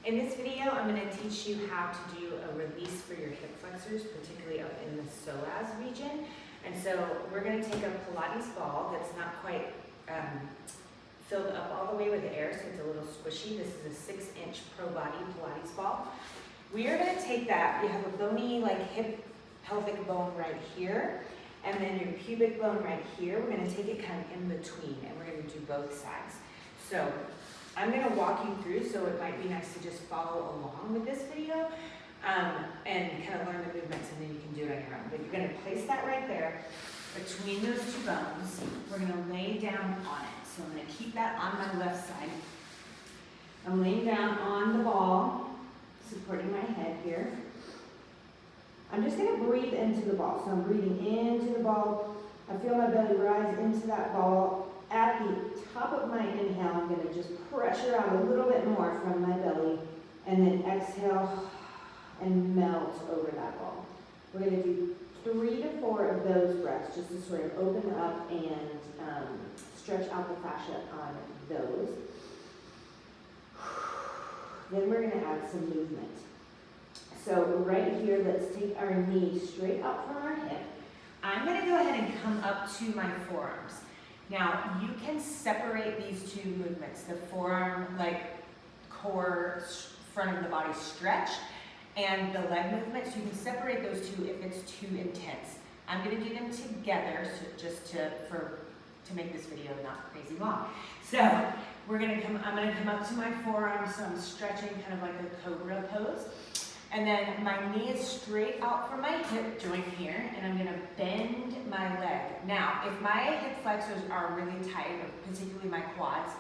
In this video, I'm going to teach you how to do a release for your hip flexors, particularly up in the psoas region. And so we're going to take a Pilates ball that's not quite filled up all the way with air, so it's a little squishy. This is a 6-inch pro body Pilates ball. We are going to take that. You have a bony, like hip pelvic bone right here, and then your pubic bone right here. We're going to take it kind of in between, and we're going to do both sides. So I'm going to walk you through, so it might be nice to just follow along with this video and kind of learn the movements, and then you can do it on your own. But you're going to place that right there between those two bones. We're going to lay down on it. So I'm going to keep that on my left side. I'm laying down on the ball, supporting my head here. I'm just going to breathe into the ball. So I'm breathing into the ball. I feel my belly rise into that ball. At the top of my inhale, I'm going to just pressure out a little bit more from my belly, and then exhale and melt over that ball. We're going to do 3 to 4 of those breaths just to sort of open up and stretch out the fascia on those. Then we're going to add some movement. So right here, let's take our knee straight up from our hip. I'm going to go ahead and come up to my forearms. Now, you can separate these two movements, the forearm, like core, front of the body stretch, and the leg movement. So you can separate those two if it's too intense. I'm going to do them together, so just to make this video not crazy long. So I'm going to come up to my forearm, so I'm stretching kind of like a cobra pose. And then my knee is straight out from my hip joint here, and I'm going to bend my leg. Now, if my hip flexors are really tight, or particularly my quads,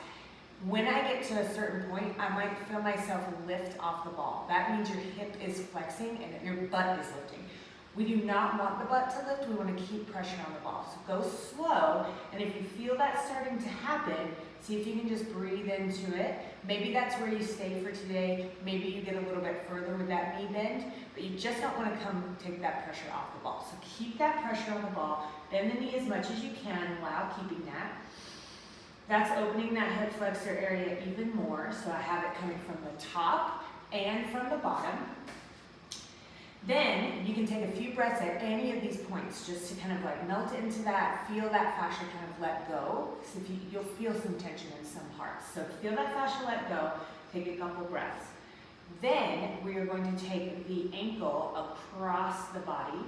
when I get to a certain point, I might feel myself lift off the ball. That means your hip is flexing and your butt is lifting. We do not want the butt to lift. We want to keep pressure on the ball. So go slow, and if you feel that starting to happen, see if you can just breathe into it. Maybe that's where you stay for today. Maybe you get a little bit further with that knee bend, but you just don't want to come take that pressure off the ball. So keep that pressure on the ball. Bend the knee as much as you can while keeping that. That's opening that hip flexor area even more. So I have it coming from the top and from the bottom. Then you can take a few breaths at any of these points just to kind of like melt into that, feel that fascia kind of let go. So you'll feel some tension in some parts. So feel that fascia let go, take a couple breaths. Then we are going to take the ankle across the body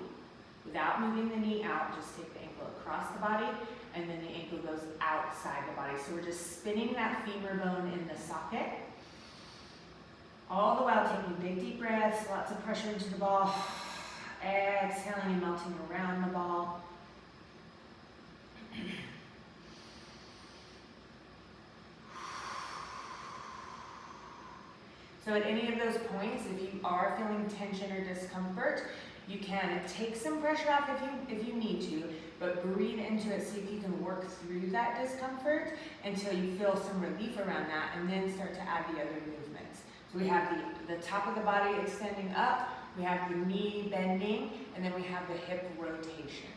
without moving the knee out. Just take the ankle across the body, and then the ankle goes outside the body. So we're just spinning that femur bone in the socket. All the while taking big deep breaths, lots of pressure into the ball, exhaling and melting around the ball. So at any of those points, if you are feeling tension or discomfort, you can take some pressure off if you need to, but breathe into it, see if you can work through that discomfort until you feel some relief around that, and then start to add the other movements. So we have the top of the body extending up, we have the knee bending, and then we have the hip rotation.